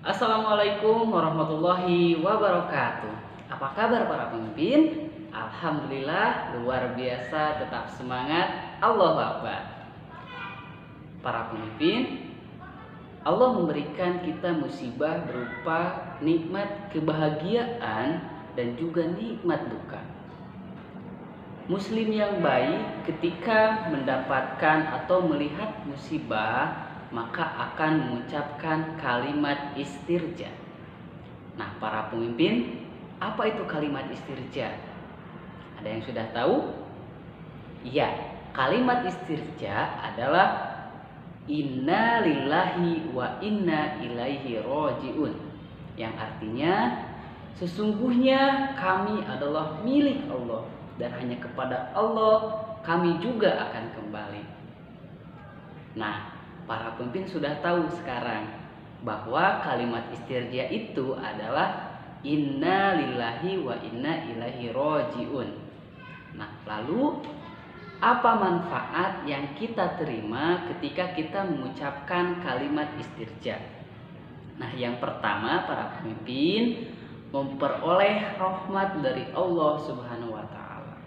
Assalamualaikum warahmatullahi wabarakatuh. Apa kabar para pemimpin? Alhamdulillah luar biasa, tetap semangat. Allahu Akbar. Para pemimpin, Allah memberikan kita musibah berupa nikmat kebahagiaan dan juga nikmat duka. Muslim yang baik ketika mendapatkan atau melihat musibah maka akan mengucapkan kalimat istirja. Nah, para pemimpin, apa itu kalimat istirja? Ada yang sudah tahu? Ya, kalimat istirja adalah inna lillahi wa inna ilaihi roji'un, yang artinya sesungguhnya kami adalah milik Allah dan hanya kepada Allah kami juga akan kembali. Nah, para pemimpin sudah tahu sekarang bahwa kalimat istirja itu adalah inna lillahi wa inna ilaihi roji'un. Nah, lalu apa manfaat yang kita terima ketika kita mengucapkan kalimat istirja? Nah, yang pertama para pemimpin memperoleh rahmat dari Allah Subhanahu wa taala.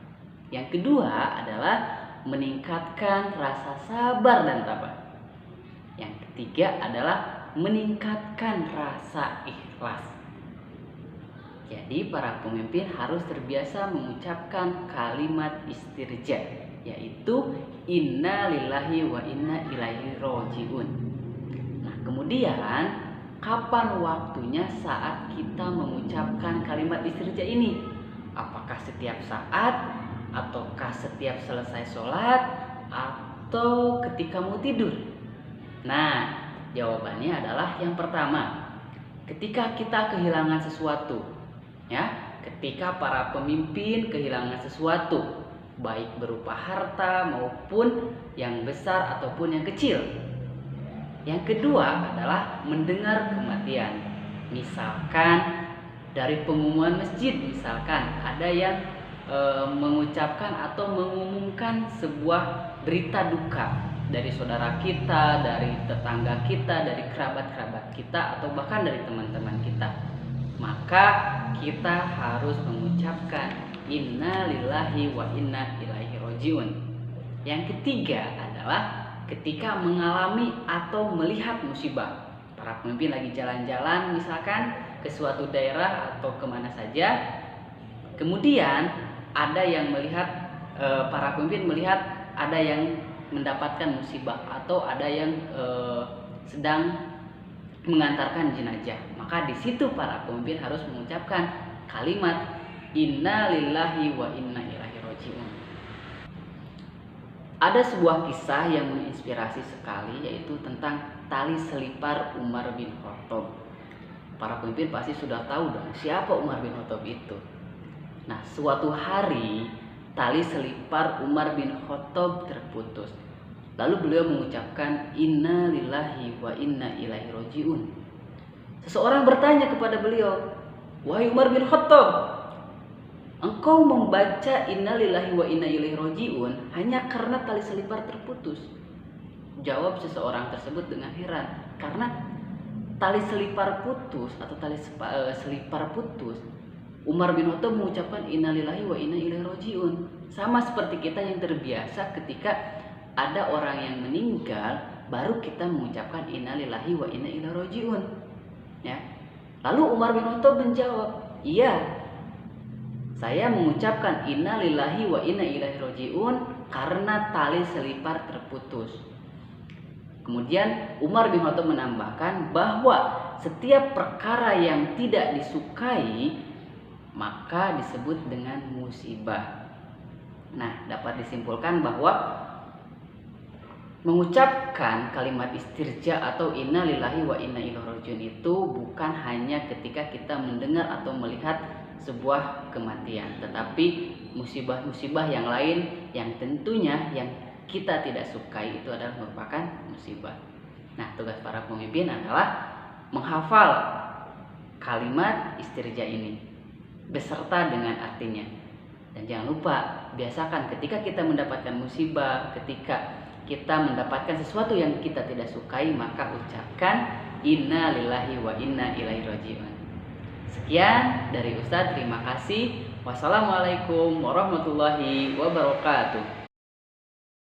Yang kedua adalah meningkatkan rasa sabar dan tabah. Yang ketiga adalah meningkatkan rasa ikhlas. Jadi para pemimpin harus terbiasa mengucapkan kalimat istirja, yaitu inna lillahi wa inna ilaihi roji'un. Nah, kemudian kapan waktunya saat kita mengucapkan kalimat istirja ini? Apakah setiap saat, ataukah setiap selesai sholat, atau ketika mau tidur? Nah, jawabannya adalah yang pertama, ketika kita kehilangan sesuatu, ya, ketika para pemimpin kehilangan sesuatu, baik berupa harta maupun yang besar ataupun yang kecil. Yang kedua adalah mendengar kematian. Misalkan dari pengumuman masjid, misalkan ada yang mengucapkan atau mengumumkan sebuah berita duka dari saudara kita, dari tetangga kita, dari kerabat-kerabat kita, atau bahkan dari teman-teman kita, maka kita harus mengucapkan inna lillahi wa inna ilaihi roji'un. Yang ketiga adalah ketika mengalami atau melihat musibah. Para pemimpin lagi jalan-jalan misalkan ke suatu daerah atau kemana saja, kemudian ada yang melihat, para pemimpin melihat ada yang mendapatkan musibah atau ada yang sedang mengantarkan jenazah, maka di situ para pemimpin harus mengucapkan kalimat inna lillahi wa inna ilaihi roji'un. Ada sebuah kisah yang menginspirasi sekali, yaitu tentang tali selipar Umar bin Khattab. Para pemimpin pasti sudah tahu dong siapa Umar bin Khattab itu. Nah, suatu hari tali selipar Umar bin Khattab terputus. Lalu beliau mengucapkan inna lillahi wa inna ilaihi roji'un. Seseorang bertanya kepada beliau, "Wahai Umar bin Khattab, engkau membaca inna lillahi wa inna ilaihi roji'un hanya karena tali selipar terputus?" Jawab seseorang tersebut dengan heran, karena tali selipar putus atau tali selipar putus, Umar bin Khattab mengucapkan inna lillahi wa inna ilaihi roji'un. Sama seperti kita yang terbiasa ketika ada orang yang meninggal baru kita mengucapkan inna lillahi wa inna ilaihi roji'un, ya. Lalu Umar bin Khattab menjawab, "Iya, saya mengucapkan inna lillahi wa inna ilaihi roji'un karena tali selipar terputus." Kemudian Umar bin Khattab menambahkan bahwa setiap perkara yang tidak disukai maka disebut dengan musibah. Nah, dapat disimpulkan bahwa mengucapkan kalimat istirja atau inna lillahi wa inna ilaihi roji'un itu bukan hanya ketika kita mendengar atau melihat sebuah kematian, tetapi musibah-musibah yang lain yang tentunya yang kita tidak sukai itu adalah merupakan musibah. Nah, tugas para pemimpin adalah menghafal kalimat istirja ini beserta dengan artinya. Dan jangan lupa, biasakan ketika kita mendapatkan musibah, ketika kita mendapatkan sesuatu yang kita tidak sukai, maka ucapkan Inna lillahi wa inna ilaihi rajiun. Sekian dari Ustadz, terima kasih. Wassalamualaikum warahmatullahi wabarakatuh.